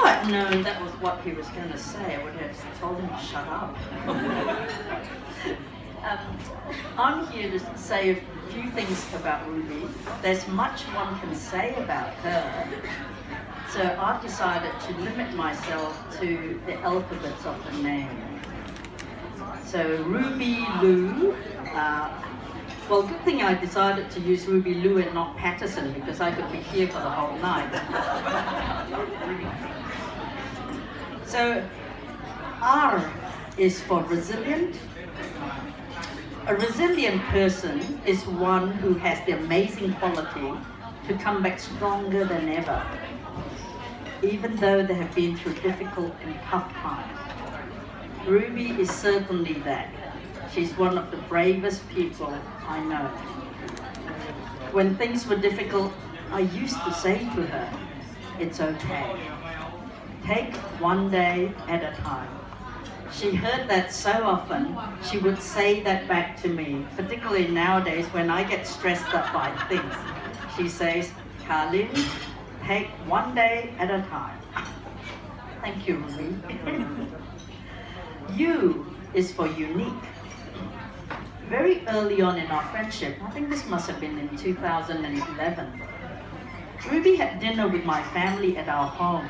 I'd known that was what he was going to say, I would have told him to shut up. I'm here to say a few things about Ruby. There's much one can say about her. So I've decided to limit myself to the alphabets of the name. So Ruby Lou. Well, good thing I decided to use Ruby Lou and not Patterson, because I could be here for the whole night. So R is for resilient. A resilient person is one who has the amazing quality to come back stronger than ever, even though they have been through difficult and tough times. Ruby is certainly that. She's one of the bravest people I know. When things were difficult, I used to say to her, "It's okay. Take one day at a time." She heard that so often, she would say that back to me, particularly nowadays when I get stressed up by things. She says, "Kahlin, take one day at a time." Thank you, Ruby. U is for unique. Very early on in our friendship, I think this must have been in 2011, Ruby had dinner with my family at our home.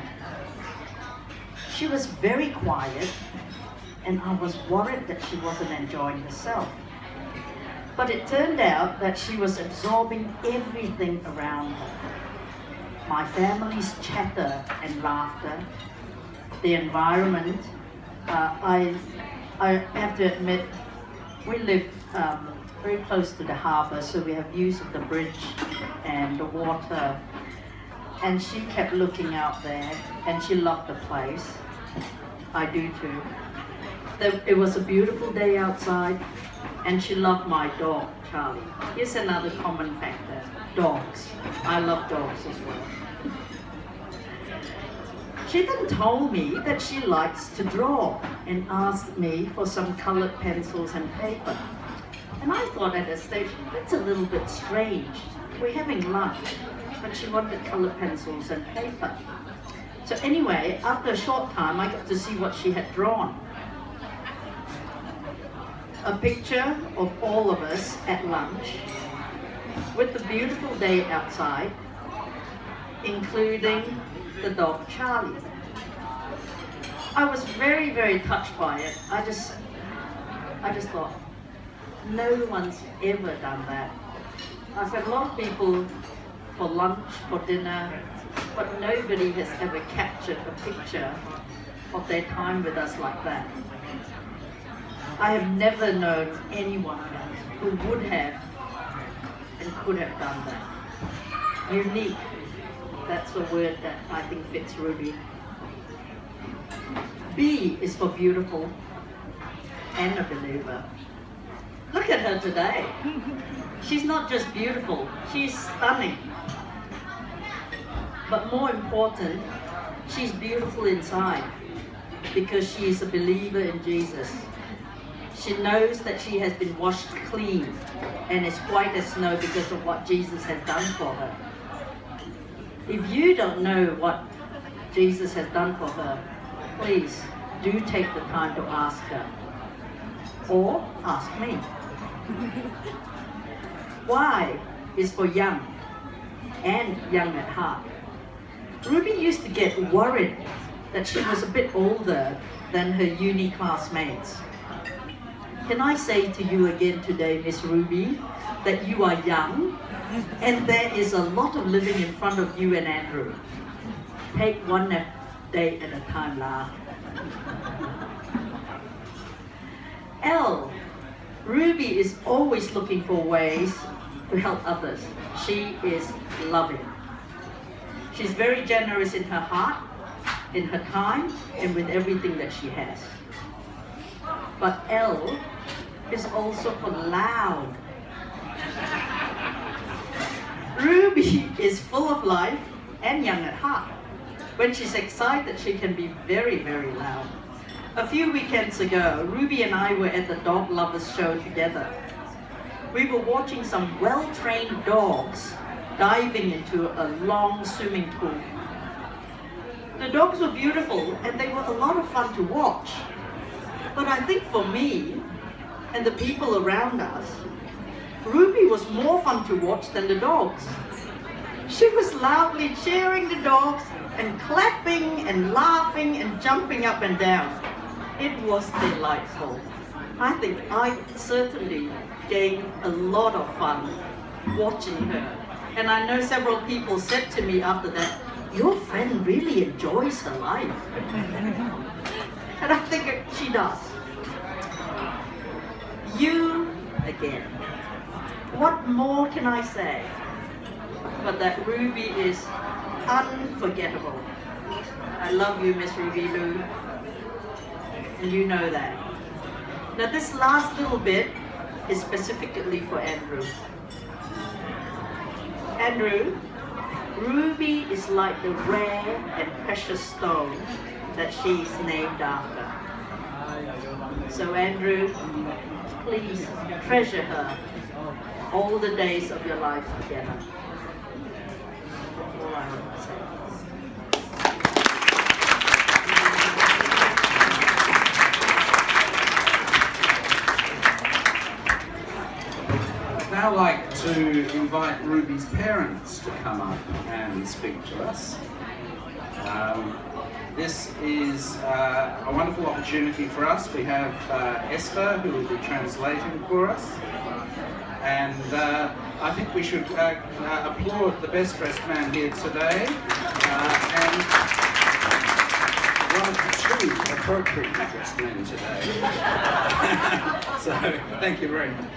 She was very quiet, and I was worried that she wasn't enjoying herself. But it turned out that she was absorbing everything around her. My family's chatter and laughter, the environment. I have to admit, we live very close to the harbour, so we have views of the bridge and the water. And she kept looking out there, and she loved the place. I do too. It was a beautiful day outside, and she loved my dog, Charlie. Here's another common factor: dogs. I love dogs as well. She then told me that she likes to draw and asked me for some colored pencils and paper. And I thought at a stage, that's a little bit strange. We're having lunch, but she wanted colored pencils and paper. So anyway, after a short time, I got to see what she had drawn. A picture of all of us at lunch with the beautiful day outside, including the dog Charlie. I was very, very touched by it. I just thought, no one's ever done that. I've had a lot of people for lunch, for dinner, but nobody has ever captured a picture of their time with us like that. I have never known anyone else who would have and could have done that. Unique. That's a word that I think fits Ruby. B is for beautiful and a believer. Look at her today. She's not just beautiful, she's stunning. But more important, she's beautiful inside because she is a believer in Jesus. She knows that she has been washed clean and is white as snow because of what Jesus has done for her. If you don't know what Jesus has done for her, please do take the time to ask her, or ask me. Y is for young and young at heart. Ruby used to get worried that she was a bit older than her uni classmates. Can I say to you again today, Miss Ruby, that you are young and there is a lot of living in front of you and Andrew. Take one day at a time, lah. L. Ruby is always looking for ways to help others. She is loving. She's very generous in her heart, in her time, and with everything that she has. But L is also for loud. Ruby is full of life and young at heart. When she's excited, she can be very, very loud. A few weekends ago, Ruby and I were at the Dog Lovers Show together. We were watching some well-trained dogs diving into a long swimming pool. The dogs were beautiful and they were a lot of fun to watch. But I think for me and the people around us, Ruby was more fun to watch than the dogs. She was loudly cheering the dogs and clapping and laughing and jumping up and down. It was delightful. I think I certainly gained a lot of fun watching her. And I know several people said to me after that, "Your friend really enjoys her life." And I think she does. You, again. What more can I say? But that Ruby is unforgettable. I love you, Miss Ruby Lou. And you know that. Now this last little bit is specifically for Andrew. Andrew, Ruby is like the rare and precious stone that she is named after. So Andrew, please treasure her all the days of your life together. That's all I want to say. I'd now like to invite Ruby's parents to come up and speak to us. This is a wonderful opportunity for us. We have Esther, who will be translating for us. And I think we should applaud the best dressed man here today and one of the two appropriately dressed men today. So, thank you very much.